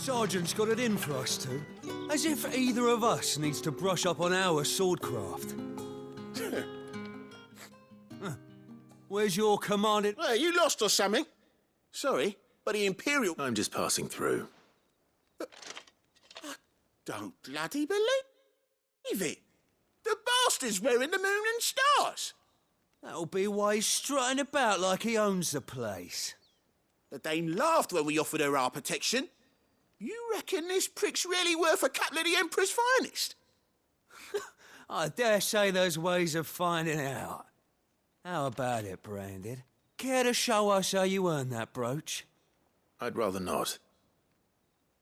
Sergeant's got it in for us two. As if either of us needs to brush up on our swordcraft. Where's your commanding... Hey, you lost or something? Sorry, but the Imperial... I'm just passing through. I don't bloody believe it. The bastard's wearing the moon and stars. That'll be why he's strutting about like he owns the place. The dame laughed when we offered her our protection. You reckon this prick's really worth a couple of the Emperor's finest? I dare say there's ways of finding out. How about it, Branded? Care to show us how you earned that brooch? I'd rather not.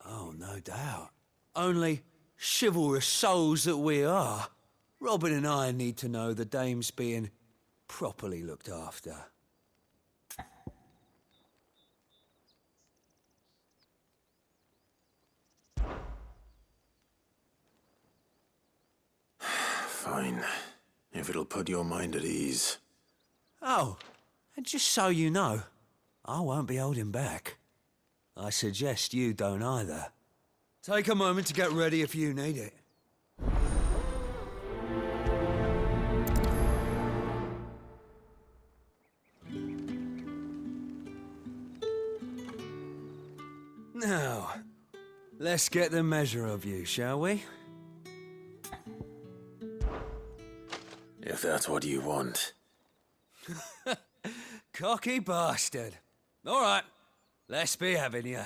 Oh, no doubt. Only, chivalrous souls that we are, Robin and I need to know the dame's being properly looked after. Fine. If it'll put your mind at ease. Oh, and just so you know, I won't be holding back. I suggest you don't either. Take a moment to get ready if you need it. Now, let's get the measure of you, shall we? If that's what you want. Cocky bastard. All right, let's be having you.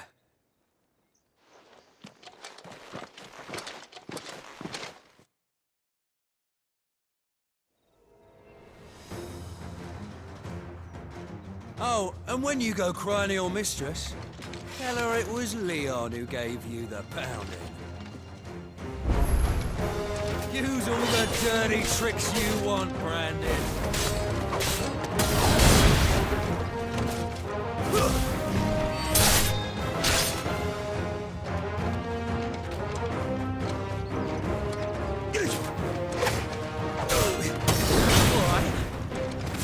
Oh, and when you go crying to your mistress, tell her it was Leon who gave you the pounding. Use all the dirty tricks you want, Brandon. All right.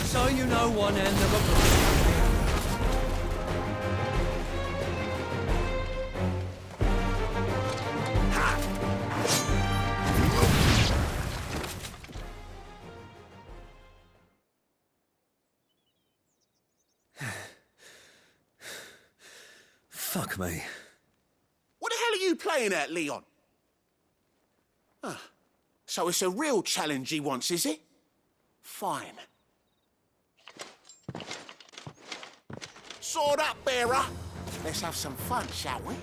So you know one end of a block. Fuck me. What the hell are you playing at, Leon? So it's a real challenge he wants, is it? Fine. Sword up, bearer. Let's have some fun, shall we?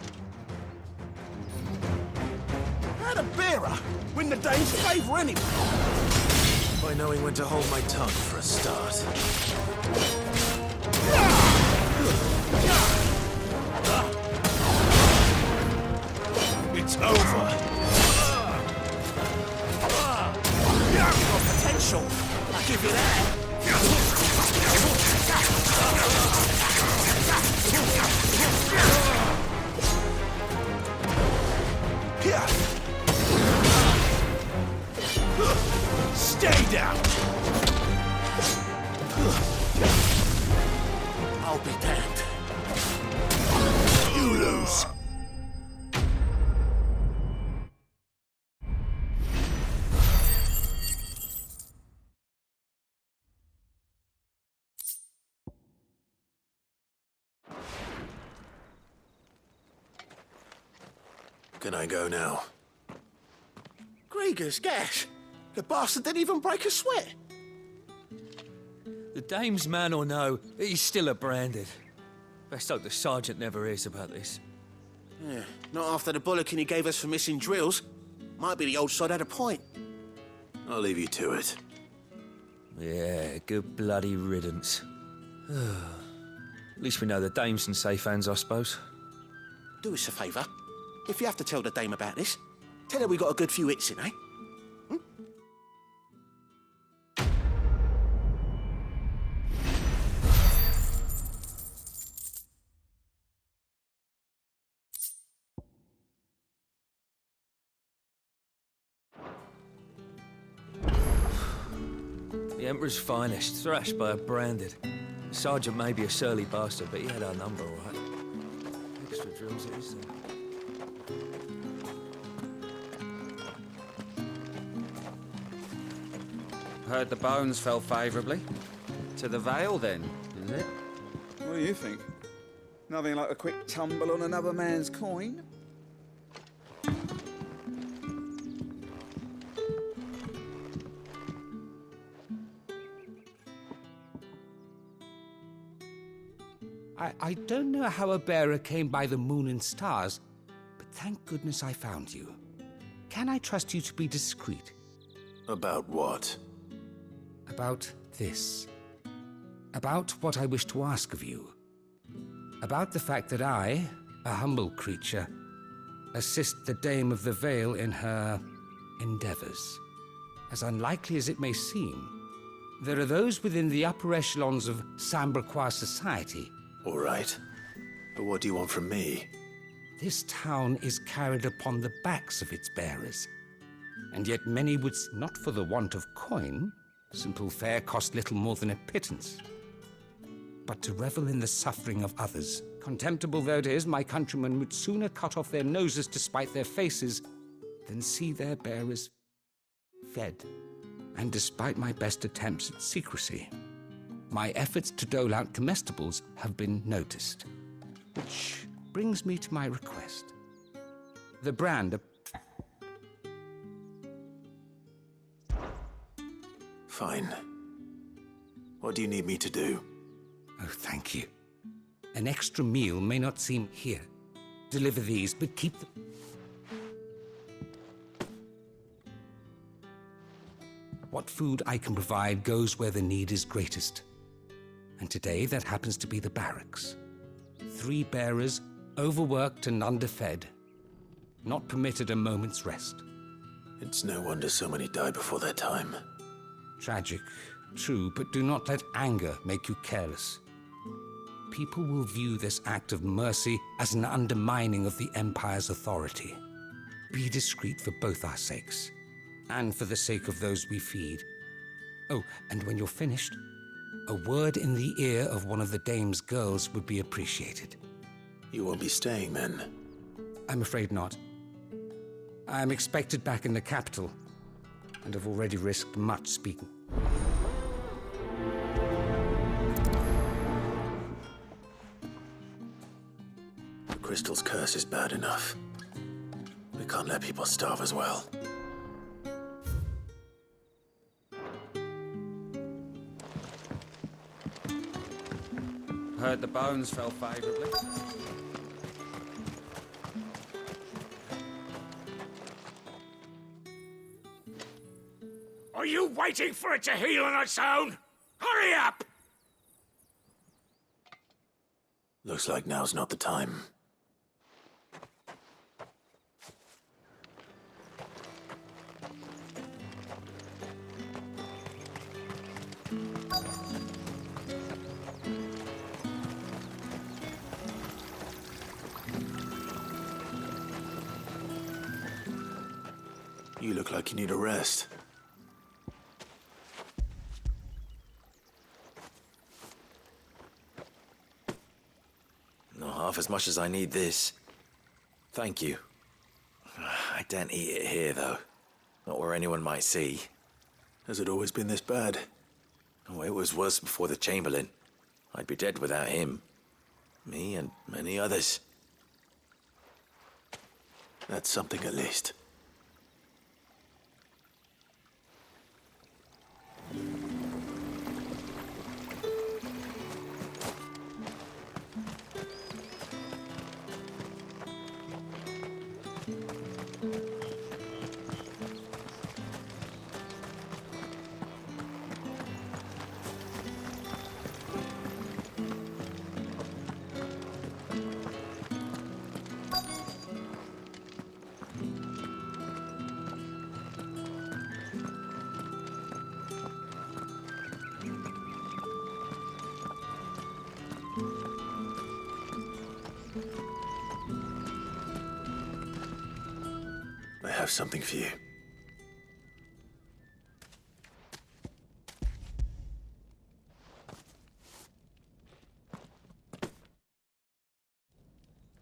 How'd a bearer win the dame's favour anyway? By knowing when to hold my tongue for a start. It's over. You've got potential. I'll give you that. Stay down. I'll be damned. You lose. Can I go now? Gregor's gas. The bastard didn't even break a sweat. The dame's man or no, he's still a Branded. Best hope the sergeant never hears about this. Yeah, not after the bollocking he gave us for missing drills. Might be the old sod had a point. I'll leave you to it. Yeah, good bloody riddance. At least we know the dame's in safe hands, I suppose. Do us a favour. If you have to tell the dame about this, tell her we got a good few hits in, eh? The Emperor's finest, thrashed by a Branded. The sergeant may be a surly bastard, but he had our number, all right. Extra drills it is, then. Heard the bones fell favourably. To the Vale, then, is it? What do you think? Nothing like a quick tumble on another man's coin? I don't know how a bearer came by the moon and stars, but thank goodness I found you. Can I trust you to be discreet? About what? About this. About what I wish to ask of you. About the fact that I, a humble creature, assist the Dame of the Vale in her endeavors. As unlikely as it may seem, there are those within the upper echelons of Samberquois society. All right. But what do you want from me? This town is carried upon the backs of its bearers, and yet many would, not for the want of coin, simple fare cost little more than a pittance, but to revel in the suffering of others. Contemptible though it is, my countrymen would sooner cut off their noses to spite their faces than see their bearers fed. And despite my best attempts at secrecy, my efforts to dole out comestibles have been noticed. Which brings me to my request. The brand... Fine. What do you need me to do? Oh, thank you. An extra meal may not seem here. Deliver these, but keep them... What food I can provide goes where the need is greatest. And today, that happens to be the barracks. 3 bearers, overworked and underfed, not permitted a moment's rest. It's no wonder so many die before their time. Tragic, true, but do not let anger make you careless. People will view this act of mercy as an undermining of the Empire's authority. Be discreet for both our sakes, and for the sake of those we feed. Oh, and when you're finished, a word in the ear of one of the Dame's girls would be appreciated. You won't be staying then? I'm afraid not. I'm expected back in the capital, and have already risked much speaking. The Crystal's curse is bad enough. We can't let people starve as well. Heard the bones fell favourably. Are you waiting for it to heal on its own? Hurry up! Looks like now's not the time. You look like you need a rest. Not half as much as I need this. Thank you. I daren't eat it here, though. Not where anyone might see. Has it always been this bad? Oh, it was worse before the Chamberlain. I'd be dead without him. Me and many others. That's something at least. I have something for you.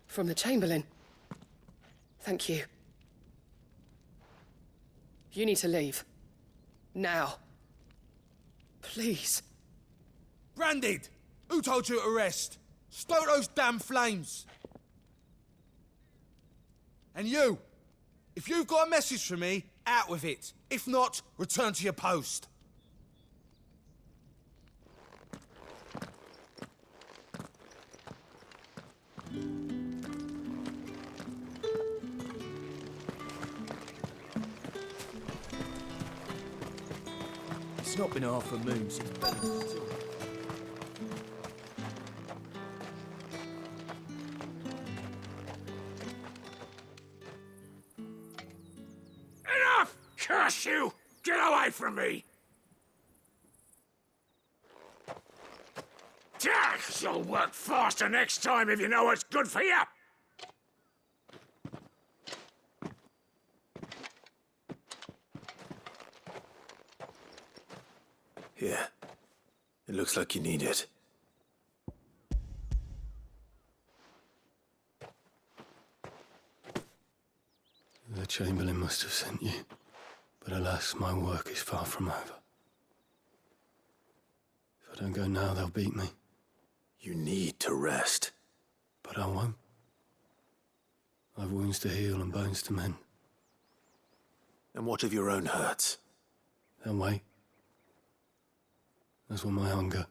From the Chamberlain. Thank you. You need to leave. Now. Please. Branded! Who told you to rest? Stoke those damn flames! And you! If you've got a message for me, out with it. If not, return to your post. It's not been half a moon since Bellington's. Enough! Curse you! Get away from me! You'll work faster next time if you know what's good for you! Here. It looks like you need it. The Chamberlain must have sent you. But alas, my work is far from over. If I don't go now, they'll beat me. You need to rest. But I won't. I've wounds to heal and bones to mend. And what of your own hurts? They'll wait. As will my hunger.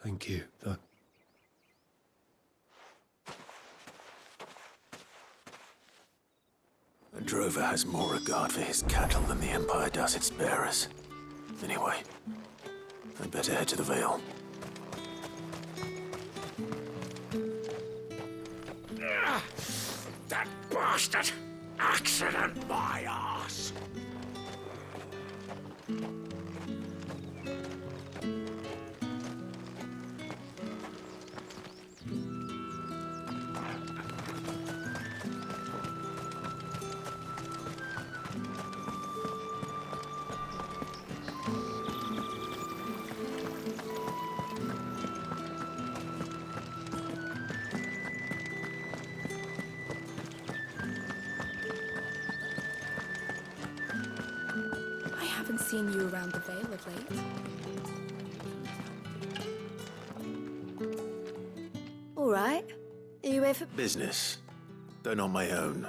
Thank you, though. A drover has more regard for his cattle than the Empire does its bearers. Anyway, I'd better head to the Vale. That bastard! Accident, my arse! I haven't seen you around the Vale of late. All right. Are you here for... Business, though not my own.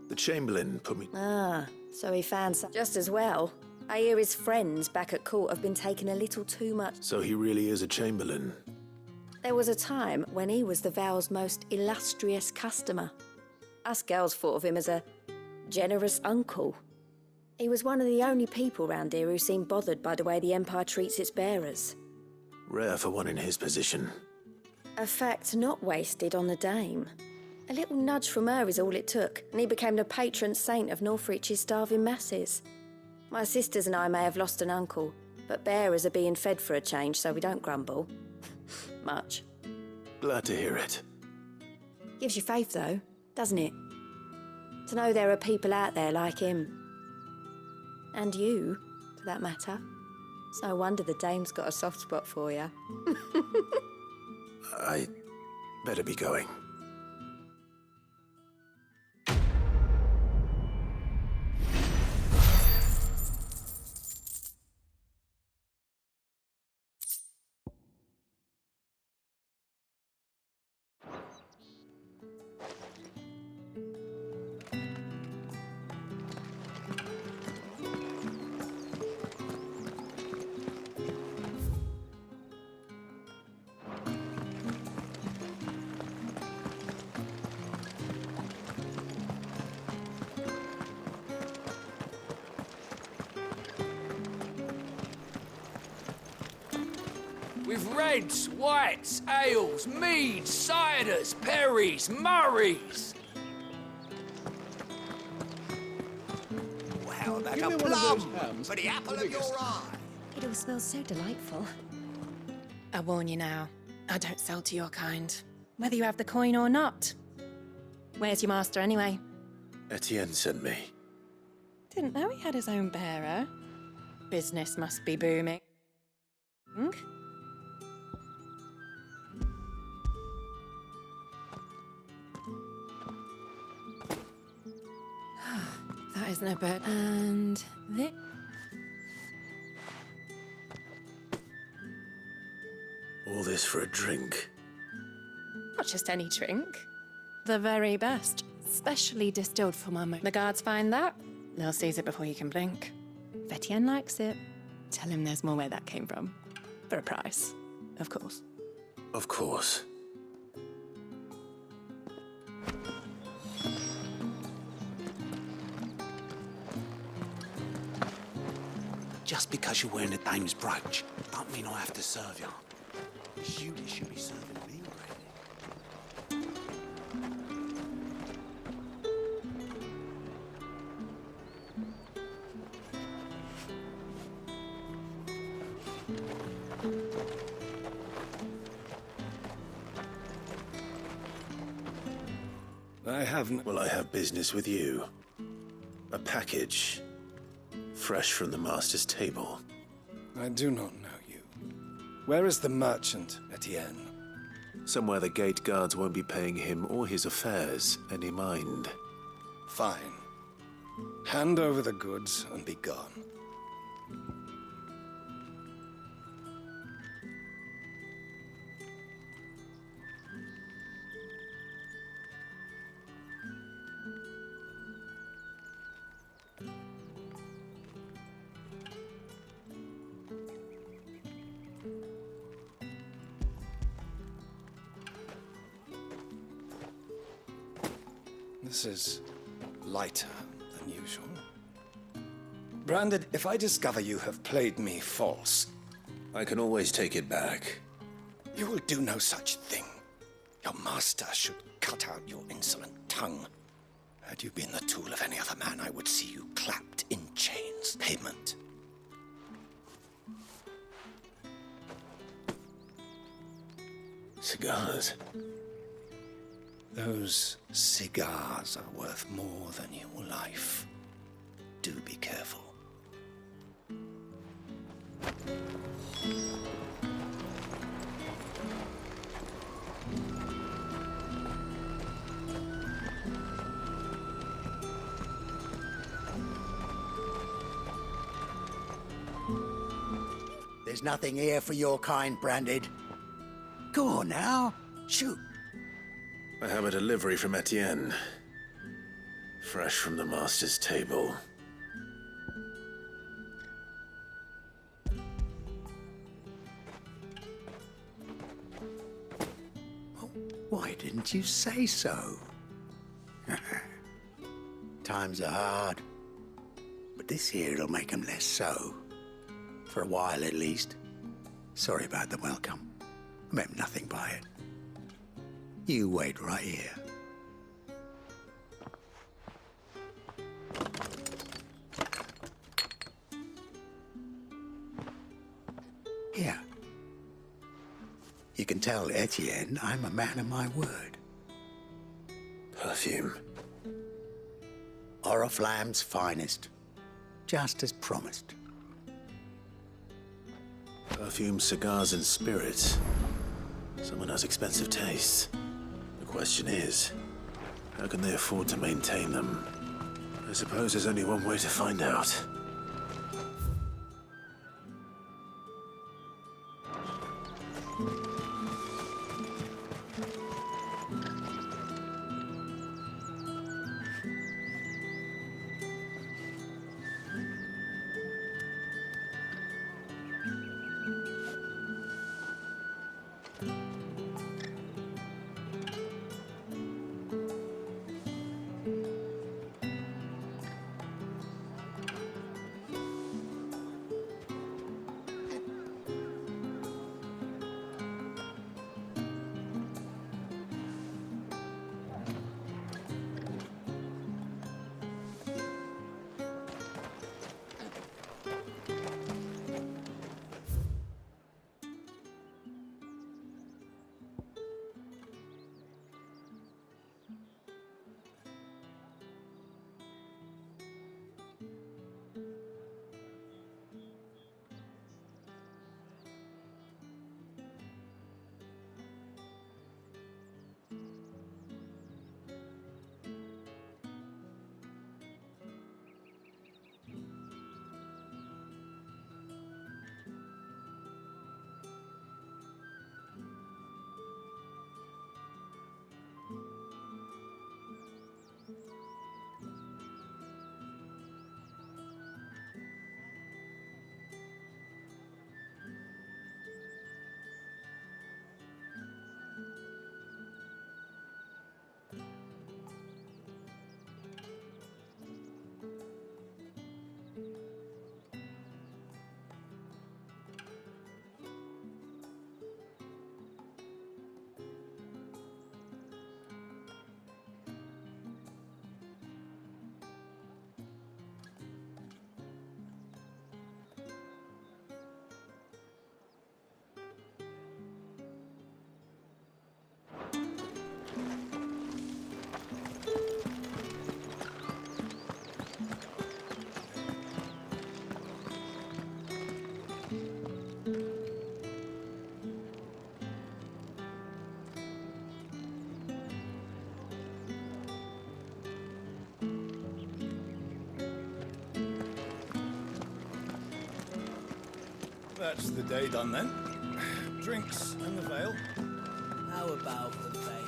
The Chamberlain put me... Ah, so he found some... Just as well. I hear his friends back at court have been taking a little too much... So he really is a Chamberlain. There was a time when he was the Vale's most illustrious customer. Us girls thought of him as a generous uncle. He was one of the only people round here who seemed bothered by the way the Empire treats its bearers. Rare for one in his position. A fact not wasted on the Dame. A little nudge from her is all it took, and he became the patron saint of Northreach's starving masses. My sisters and I may have lost an uncle, but bearers are being fed for a change, so we don't grumble. Much. Glad to hear it. Gives you faith, though, doesn't it? To know there are people out there like him. And you, for that matter. It's no wonder the Dame's got a soft spot for you. I better be going. With reds, whites, ales, meads, ciders, perries, murrays. How about Give a me one of those plum hams, for the apple the of your biggest. eye? It all smells so delightful. I warn you now, I don't sell to your kind, whether you have the coin or not. Where's your master, anyway? Etienne sent me. Didn't know he had his own bearer. Business must be booming. That is no bird. And this. All this for a drink. Not just any drink. The very best. Specially distilled for my mate. The guards find that, they'll seize it before you can blink. If Etienne likes it, tell him there's more where that came from. For a price, of course. Of course. Just because you're wearing a dame's brooch, don't mean I have to serve you. It's you that should be serving me, really. I haven't. Well, I have business with you. A package. Fresh from the master's table. I do not know you. Where is the merchant, Etienne? Somewhere the gate guards won't be paying him or his affairs any mind. Fine. Hand over the goods and be gone. This is lighter than usual. Branded, if I discover you have played me false... I can always take it back. You will do no such thing. Your master should cut out your insolent tongue. Had you been the tool of any other man, I would see you clapped in chains. Payment. Cigars. Those cigars are worth more than your life. Do be careful. There's nothing here for your kind, Branded. Go on now, shoot. I have a delivery from Etienne. Fresh from the master's table. Why didn't you say so? Times are hard. But this here'll make 'em less so. For a while, at least. Sorry about the welcome. I meant nothing by it. You wait right here. Here. You can tell Etienne I'm a man of my word. Perfume. Oriflamme's finest. Just as promised. Perfume, cigars, and spirits. Someone has expensive tastes. The question is, how can they afford to maintain them? I suppose there's only one way to find out. That's the day done then. Drinks and the veil. How about the veil?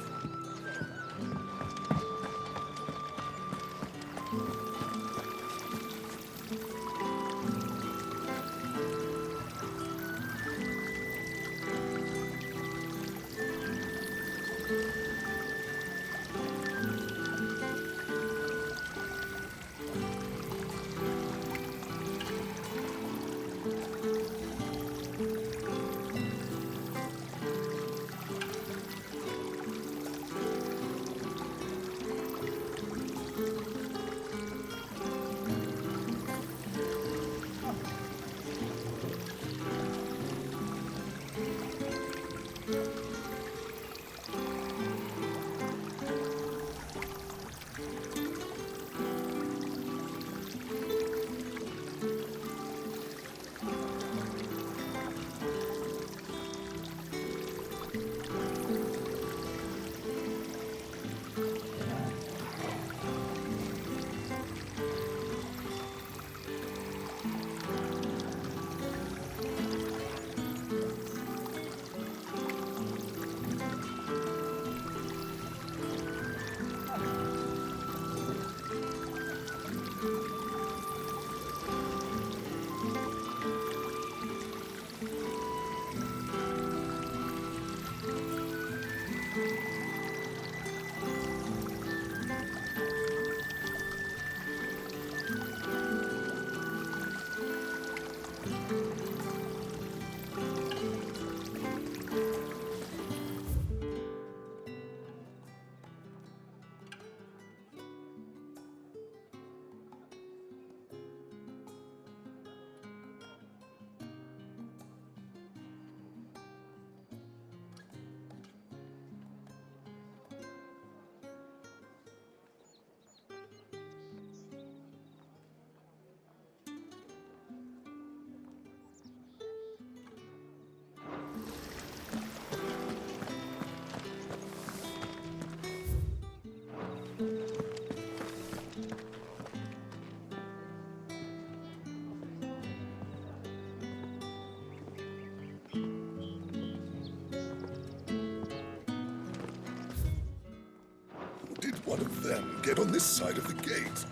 Did one of them get on this side of the gate?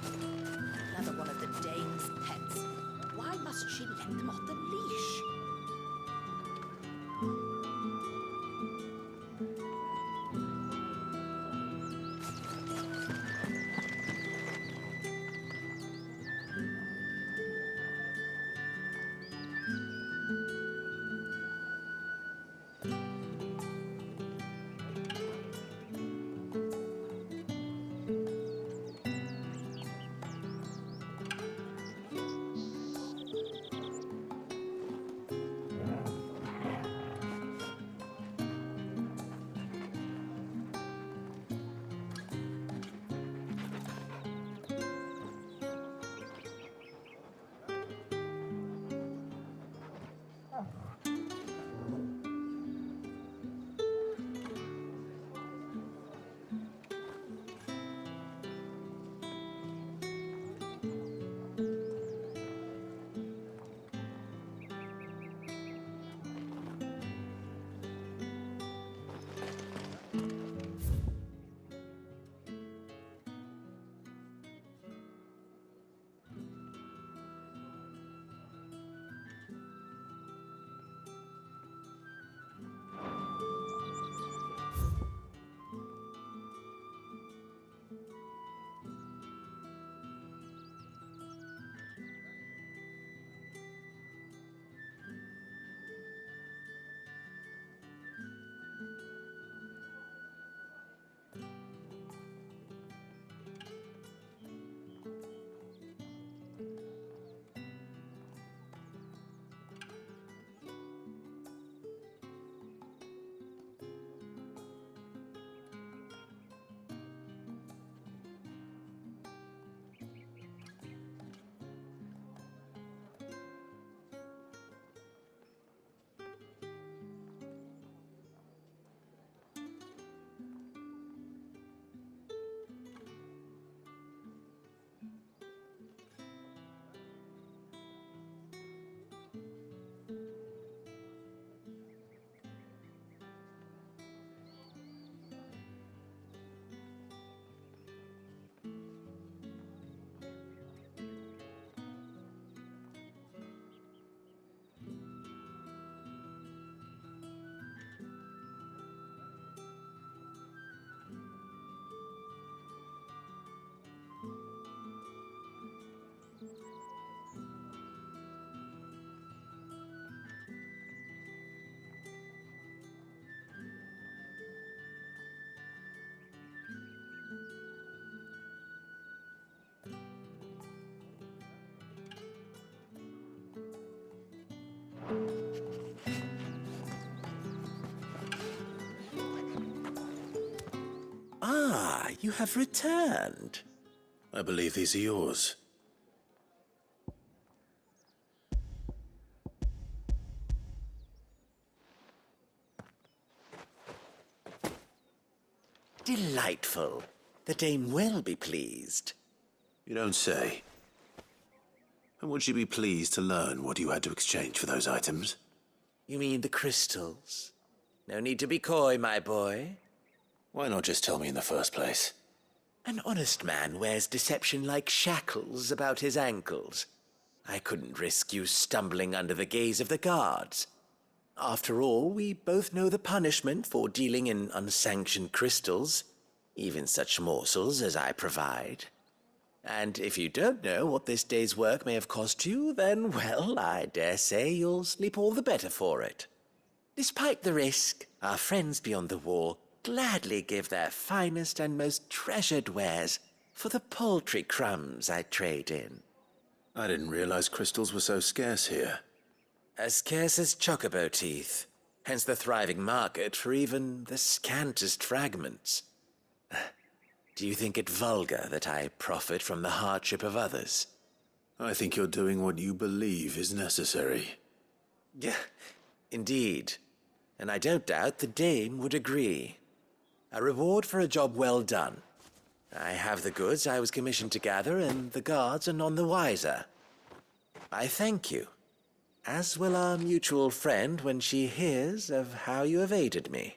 Another one of the dame's pets. Why must she let them off the leash? you have returned. I believe these are yours. Delightful. The dame will be pleased. You don't say. And would she be pleased to learn what you had to exchange for those items? You mean the crystals? No need to be coy, my boy. Why not just tell me in the first place? An honest man wears deception like shackles about his ankles. I couldn't risk you stumbling under the gaze of the guards. After all, we both know the punishment for dealing in unsanctioned crystals, even such morsels as I provide. And if you don't know what this day's work may have cost you, then, well, I dare say you'll sleep all the better for it. Despite the risk, our friends beyond the wall gladly give their finest and most treasured wares for the paltry crumbs I trade in. I didn't realize crystals were so scarce here. As scarce as chocobo teeth, hence the thriving market for even the scantest fragments. Do you think it vulgar that I profit from the hardship of others? I think you're doing what you believe is necessary. Yeah, indeed. And I don't doubt the dame would agree. A reward for a job well done. I have the goods I was commissioned to gather, and the guards are none the wiser. I thank you, as will our mutual friend when she hears of how you have aided me.